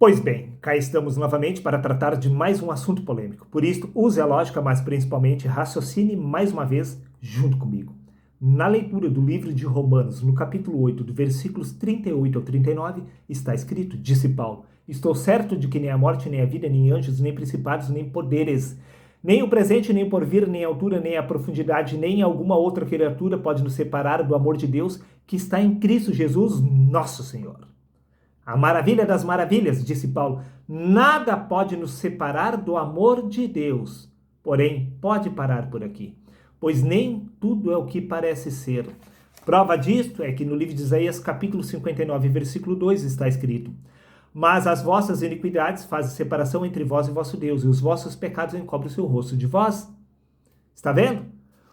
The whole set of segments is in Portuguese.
Pois bem, cá estamos novamente para tratar de mais um assunto polêmico. Por isso, use a lógica, mas principalmente raciocine mais uma vez junto comigo. Na leitura do livro de Romanos, no capítulo 8, do versículos 38 ao 39, está escrito, disse Paulo, estou certo de que nem a morte, nem a vida, nem anjos, nem principados, nem poderes, nem o presente, nem o porvir, nem a altura, nem a profundidade, nem alguma outra criatura pode nos separar do amor de Deus que está em Cristo Jesus, nosso Senhor. A maravilha das maravilhas, disse Paulo, nada pode nos separar do amor de Deus. Porém, pode parar por aqui, pois nem tudo é o que parece ser. Prova disto é que no livro de Isaías, capítulo 59, versículo 2, está escrito: mas as vossas iniquidades fazem separação entre vós e vosso Deus, e os vossos pecados encobrem o seu rosto de vós. Está vendo?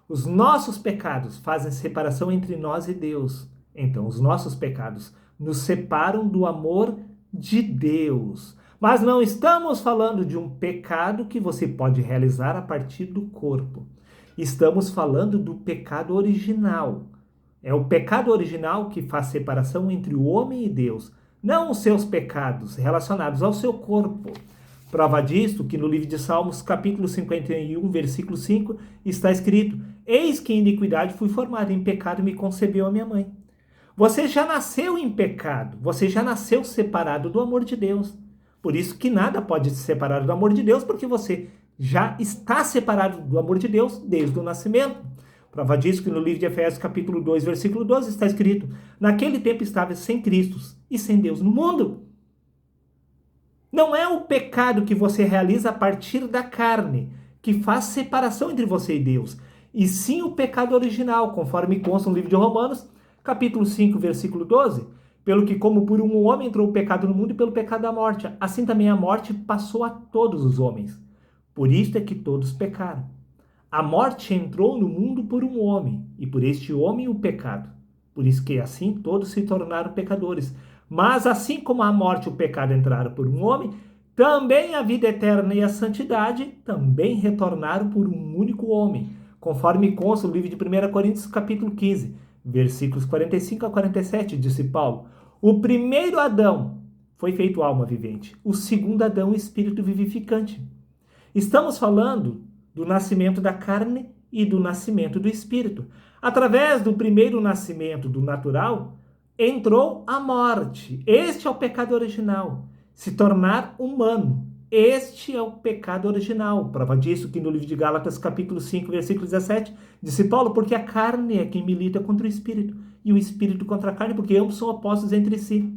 Os nossos pecados fazem separação entre nós e Deus. Então, os nossos pecados nos separam do amor de Deus. Mas não estamos falando de um pecado que você pode realizar a partir do corpo. Estamos falando do pecado original. É o pecado original que faz separação entre o homem e Deus, não os seus pecados relacionados ao seu corpo. Prova disto que no livro de Salmos, capítulo 51, versículo 5, está escrito: eis que em iniquidade fui formado, em pecado me concebeu a minha mãe. Você já nasceu em pecado, você já nasceu separado do amor de Deus. Por isso que nada pode te separar do amor de Deus, porque você já está separado do amor de Deus desde o nascimento. Prova disso que no livro de Efésios, capítulo 2, versículo 12, está escrito: naquele tempo estava sem Cristo e sem Deus no mundo. Não é o pecado que você realiza a partir da carne que faz separação entre você e Deus, e sim o pecado original, conforme consta no livro de Romanos, capítulo 5, versículo 12, pelo que como por um homem entrou o pecado no mundo e pelo pecado a morte, assim também a morte passou a todos os homens. Por isto é que todos pecaram. A morte entrou no mundo por um homem, e por este homem o pecado. Por isso que assim todos se tornaram pecadores. Mas assim como a morte e o pecado entraram por um homem, também a vida eterna e a santidade também retornaram por um único homem, conforme consta no livro de 1 Coríntios, capítulo 15, versículos 45 a 47, disse Paulo: o primeiro Adão foi feito alma vivente, o segundo Adão espírito vivificante. Estamos falando do nascimento da carne e do nascimento do espírito. Através do primeiro nascimento do natural, entrou a morte. Este é o pecado original. Se tornar humano. Este é o pecado original. Prova disso que no livro de Gálatas, capítulo 5, versículo 17, disse Paulo: porque a carne é quem milita contra o espírito, e o espírito contra a carne, porque ambos são opostos entre si.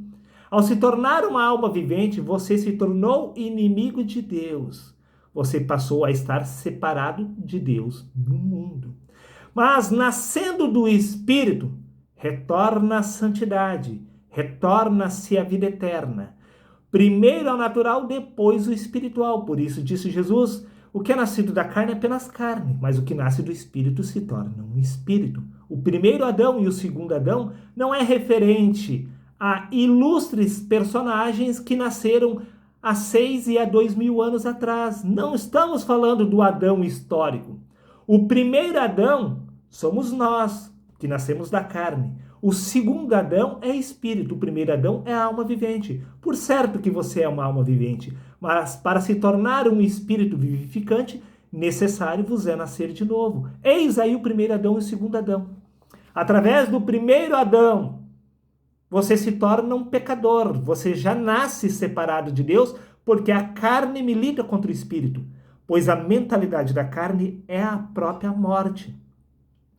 Ao se tornar uma alma vivente, você se tornou inimigo de Deus. Você passou a estar separado de Deus no mundo. Mas nascendo do espírito, retorna a santidade, retorna-se a vida eterna. Primeiro é o natural, depois o espiritual. Por isso disse Jesus: o que é nascido da carne é apenas carne, mas o que nasce do espírito se torna um espírito. O primeiro Adão e o segundo Adão não é referente a ilustres personagens que nasceram há 6 e há 2.000 anos atrás. Não estamos falando do Adão histórico. O primeiro Adão somos nós, que nascemos da carne. O segundo Adão é espírito, o primeiro Adão é a alma vivente. Por certo que você é uma alma vivente, mas para se tornar um espírito vivificante, necessário vos é nascer de novo. Eis aí o primeiro Adão e o segundo Adão. Através do primeiro Adão, você se torna um pecador, você já nasce separado de Deus, porque a carne milita contra o espírito, pois a mentalidade da carne é a própria morte.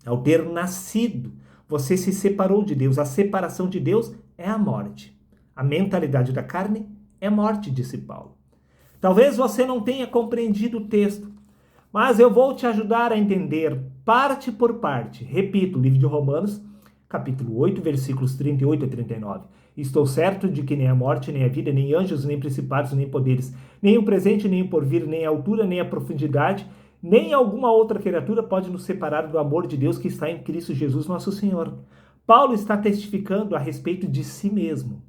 Ao ter nascido, você se separou de Deus. A separação de Deus é a morte. A mentalidade da carne é morte, disse Paulo. Talvez você não tenha compreendido o texto, mas eu vou te ajudar a entender parte por parte. Repito, livro de Romanos, capítulo 8, versículos 38 a 39. Estou certo de que nem a morte, nem a vida, nem anjos, nem principados, nem poderes, nem o presente, nem o porvir, nem a altura, nem a profundidade, nem alguma outra criatura pode nos separar do amor de Deus que está em Cristo Jesus, nosso Senhor. Paulo está testificando a respeito de si mesmo,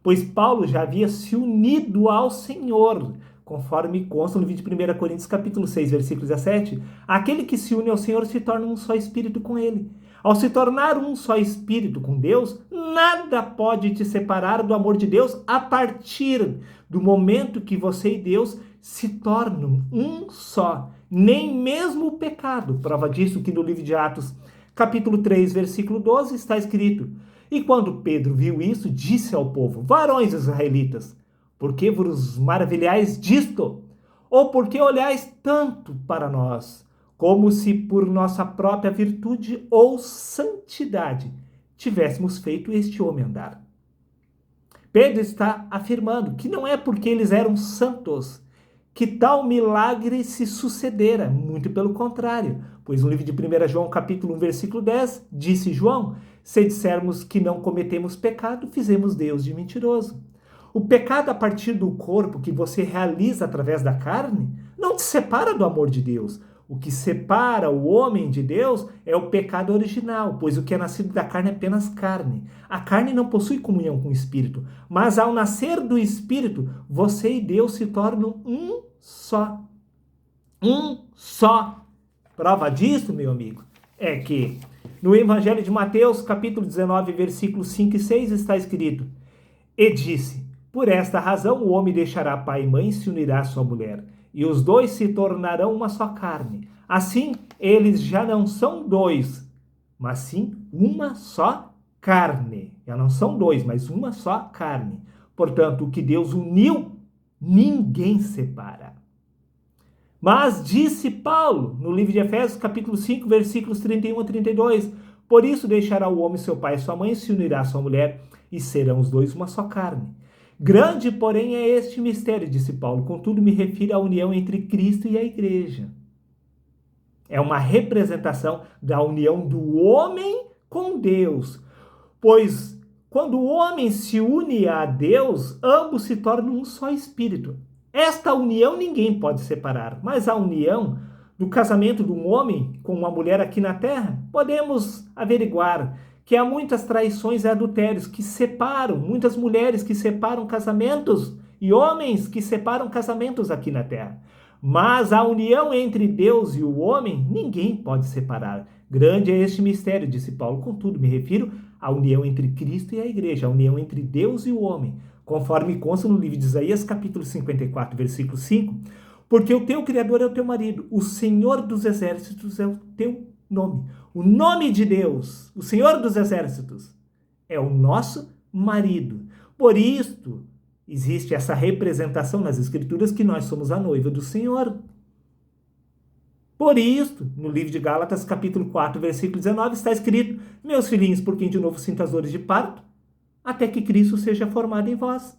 pois Paulo já havia se unido ao Senhor, conforme consta no vídeo de 1 Coríntios, capítulo 6, versículo 17. Aquele que se une ao Senhor se torna um só espírito com ele. Ao se tornar um só espírito com Deus, nada pode te separar do amor de Deus a partir do momento que você e Deus se tornam um só. Nem mesmo o pecado. Prova disso que no livro de Atos, capítulo 3, versículo 12, está escrito: E quando Pedro viu isso, disse ao povo: Varões israelitas, por que vos maravilhais disto? Ou por que olhais tanto para nós, como se por nossa própria virtude ou santidade tivéssemos feito este homem andar? Pedro está afirmando que não é porque eles eram santos que tal milagre se sucedera, muito pelo contrário, pois no livro de 1 João, capítulo 1, versículo 10, disse João: se dissermos que não cometemos pecado, fizemos Deus de mentiroso. O pecado a partir do corpo que você realiza através da carne não te separa do amor de Deus. O que separa o homem de Deus é o pecado original, pois o que é nascido da carne é apenas carne. A carne não possui comunhão com o Espírito, mas ao nascer do Espírito, você e Deus se tornam um só. Um só. Prova disso, meu amigo, é que no Evangelho de Mateus, capítulo 19, versículos 5 e 6, está escrito: E disse: Por esta razão o homem deixará pai e mãe e se unirá à sua mulher, e os dois se tornarão uma só carne. Assim, eles já não são dois, mas sim uma só carne. Já não são dois, mas uma só carne. Portanto, o que Deus uniu, ninguém separa. Mas disse Paulo, no livro de Efésios, capítulo 5, versículos 31 a 32, por isso deixará o homem seu pai e sua mãe e se unirá à sua mulher, e serão os dois uma só carne. Grande, porém, é este mistério, disse Paulo, contudo me refiro à união entre Cristo e a igreja. É uma representação da união do homem com Deus, pois quando o homem se une a Deus, ambos se tornam um só espírito. Esta união ninguém pode separar, mas a união do casamento de um homem com uma mulher aqui na terra, podemos averiguar que há muitas traições e adultérios que separam, muitas mulheres que separam casamentos e homens que separam casamentos aqui na terra. Mas a união entre Deus e o homem, ninguém pode separar. Grande é este mistério, disse Paulo, contudo me refiro à união entre Cristo e a igreja, a união entre Deus e o homem, conforme consta no livro de Isaías, capítulo 54, versículo 5, porque o teu Criador é o teu marido, o Senhor dos exércitos é o teu nome. O nome de Deus, o Senhor dos exércitos, é o nosso marido. Por isto, existe essa representação nas Escrituras que nós somos a noiva do Senhor. Por isto, no livro de Gálatas, capítulo 4, versículo 19, está escrito: meus filhinhos, por quem de novo sinto as dores de parto, até que Cristo seja formado em vós.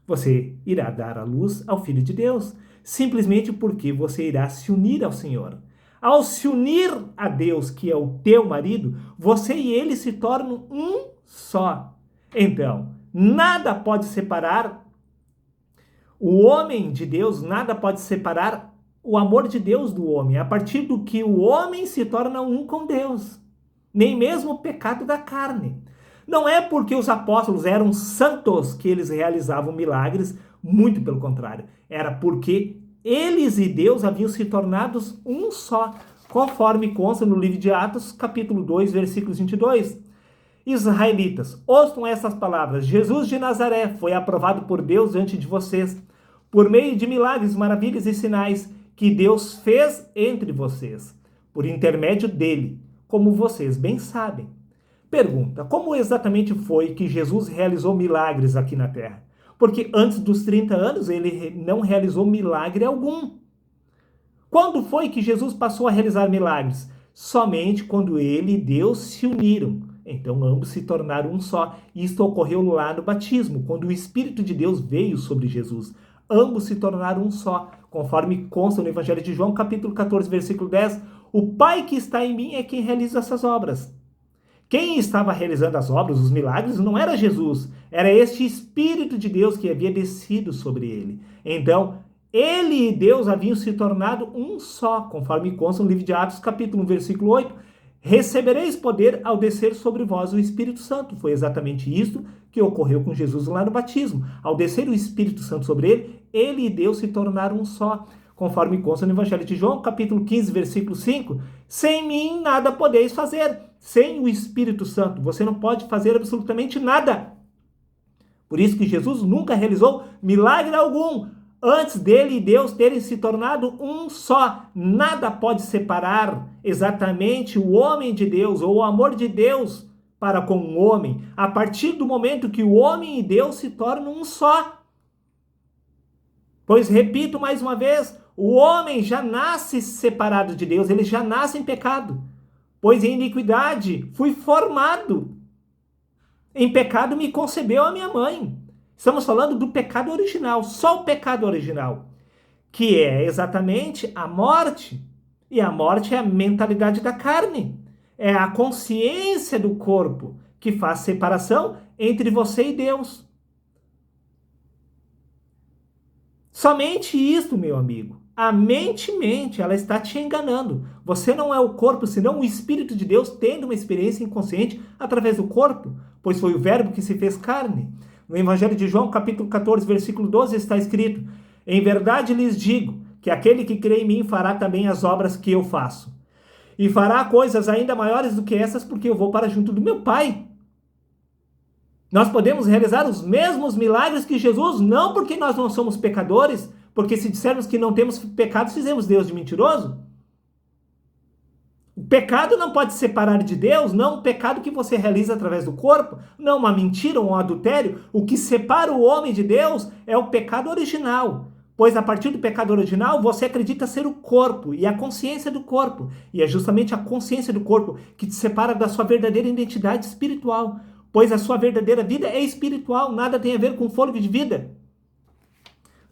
Você irá dar à luz ao Filho de Deus, simplesmente porque você irá se unir ao Senhor. Ao se unir a Deus, que é o teu marido, você e ele se tornam um só. Então, nada pode separar o homem de Deus, nada pode separar o amor de Deus do homem, a partir do que o homem se torna um com Deus. Nem mesmo o pecado da carne. Não é porque os apóstolos eram santos que eles realizavam milagres, muito pelo contrário. Era porque eles e Deus haviam se tornado um só, conforme consta no livro de Atos, capítulo 2, versículos 22. Israelitas, ouçam essas palavras: Jesus de Nazaré foi aprovado por Deus diante de vocês, por meio de milagres, maravilhas e sinais que Deus fez entre vocês, por intermédio dele, como vocês bem sabem. Pergunta: como exatamente foi que Jesus realizou milagres aqui na terra? Porque antes dos 30 anos ele não realizou milagre algum. Quando foi que Jesus passou a realizar milagres? Somente quando ele e Deus se uniram. Então ambos se tornaram um só. Isto ocorreu lá no batismo, quando o Espírito de Deus veio sobre Jesus. Ambos se tornaram um só, conforme consta no Evangelho de João, capítulo 14, versículo 10. O Pai que está em mim é quem realiza essas obras. Quem estava realizando as obras, os milagres, não era Jesus, era este Espírito de Deus que havia descido sobre ele. Então, ele e Deus haviam se tornado um só, conforme consta no livro de Atos, capítulo 1, versículo 8. Recebereis poder ao descer sobre vós o Espírito Santo. Foi exatamente isso que ocorreu com Jesus lá no batismo. Ao descer o Espírito Santo sobre ele, ele e Deus se tornaram um só. conforme consta no Evangelho de João, capítulo 15, versículo 5, sem mim nada podeis fazer. Sem o Espírito Santo, você não pode fazer absolutamente nada. Por isso que Jesus nunca realizou milagre algum antes dele e Deus terem se tornado um só. Nada pode separar exatamente o homem de Deus ou o amor de Deus para com o homem, a partir do momento que o homem e Deus se tornam um só. Pois, repito mais uma vez, o homem já nasce separado de Deus, ele já nasce em pecado. Pois em iniquidade fui formado. Em pecado me concebeu a minha mãe. Estamos falando do pecado original, só o pecado original, que é exatamente a morte. E a morte é a mentalidade da carne. É a consciência do corpo que faz separação entre você e Deus. Somente isso, meu amigo. A mente, ela está te enganando. Você não é o corpo, senão o Espírito de Deus tendo uma experiência inconsciente através do corpo, pois foi o verbo que se fez carne. No Evangelho de João, capítulo 14, versículo 12, está escrito: em verdade lhes digo que aquele que crê em mim fará também as obras que eu faço. E fará coisas ainda maiores do que essas, porque eu vou para junto do meu Pai. Nós podemos realizar os mesmos milagres que Jesus, não porque nós não somos pecadores, porque se dissermos que não temos pecados, fizemos Deus de mentiroso. O pecado não pode separar de Deus, não o pecado que você realiza através do corpo, não uma mentira ou um adultério. O que separa o homem de Deus é o pecado original. Pois a partir do pecado original, você acredita ser o corpo e a consciência do corpo. E é justamente a consciência do corpo que te separa da sua verdadeira identidade espiritual. Pois a sua verdadeira vida é espiritual, nada tem a ver com fôlego de vida.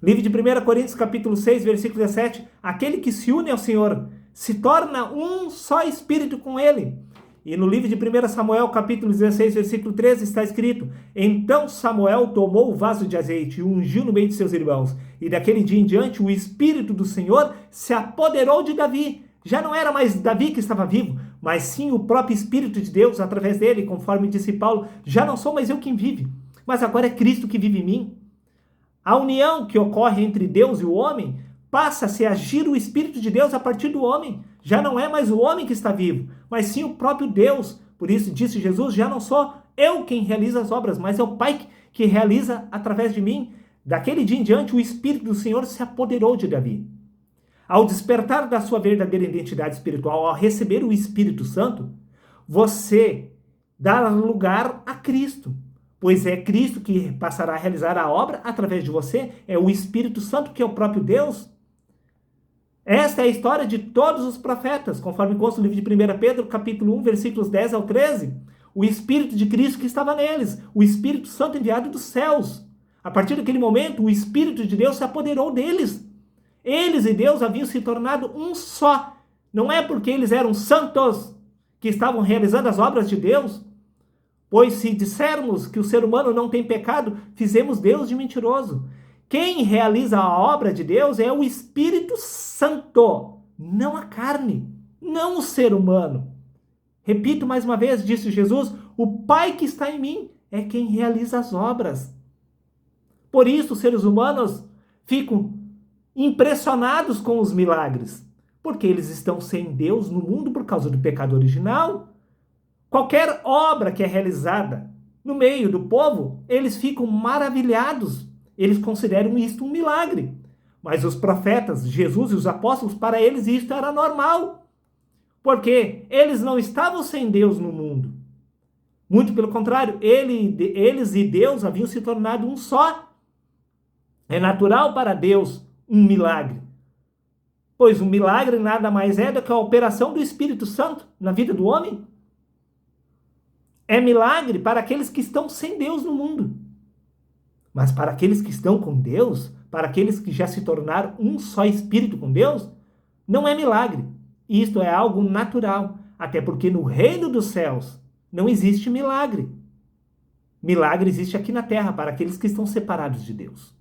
Livro de 1 Coríntios, capítulo 6, versículo 17. Aquele que se une ao Senhor se torna um só espírito com ele. E no livro de 1 Samuel, capítulo 16, versículo 13, está escrito: então Samuel tomou o vaso de azeite e ungiu no meio de seus irmãos. E daquele dia em diante, o Espírito do Senhor se apoderou de Davi. Já não era mais Davi que estava vivo, mas sim o próprio Espírito de Deus através dele, conforme disse Paulo: já não sou mais eu quem vive, mas agora é Cristo que vive em mim. A união que ocorre entre Deus e o homem passa-se a agir o Espírito de Deus a partir do homem. Já não é mais o homem que está vivo, mas sim o próprio Deus. Por isso disse Jesus: já não sou eu quem realiza as obras, mas é o Pai que realiza através de mim. Daquele dia em diante, o Espírito do Senhor se apoderou de Davi. Ao despertar da sua verdadeira identidade espiritual, ao receber o Espírito Santo, você dá lugar a Cristo. Pois é Cristo que passará a realizar a obra através de você, é o Espírito Santo que é o próprio Deus. Esta é a história de todos os profetas, conforme consta no livro de 1 Pedro, capítulo 1, versículos 10 ao 13. O Espírito de Cristo que estava neles, o Espírito Santo enviado dos céus. A partir daquele momento, o Espírito de Deus se apoderou deles. Eles e Deus haviam se tornado um só. Não é porque eles eram santos que estavam realizando as obras de Deus. Pois se dissermos que o ser humano não tem pecado, fizemos Deus de mentiroso. Quem realiza a obra de Deus é o Espírito Santo, não a carne, não o ser humano. Repito mais uma vez, disse Jesus: o Pai que está em mim é quem realiza as obras. Por isso os seres humanos ficam impressionados com os milagres, porque eles estão sem Deus no mundo por causa do pecado original. Qualquer obra que é realizada no meio do povo, eles ficam maravilhados. Eles consideram isto um milagre. Mas os profetas, Jesus e os apóstolos, para eles isto era normal. Porque eles não estavam sem Deus no mundo. Muito pelo contrário, eles e Deus haviam se tornado um só. É natural para Deus um milagre. Pois um milagre nada mais é do que a operação do Espírito Santo na vida do homem. É milagre para aqueles que estão sem Deus no mundo. Mas para aqueles que estão com Deus, para aqueles que já se tornaram um só espírito com Deus, não é milagre. Isto é algo natural. Até porque no reino dos céus não existe milagre. Milagre existe aqui na terra para aqueles que estão separados de Deus.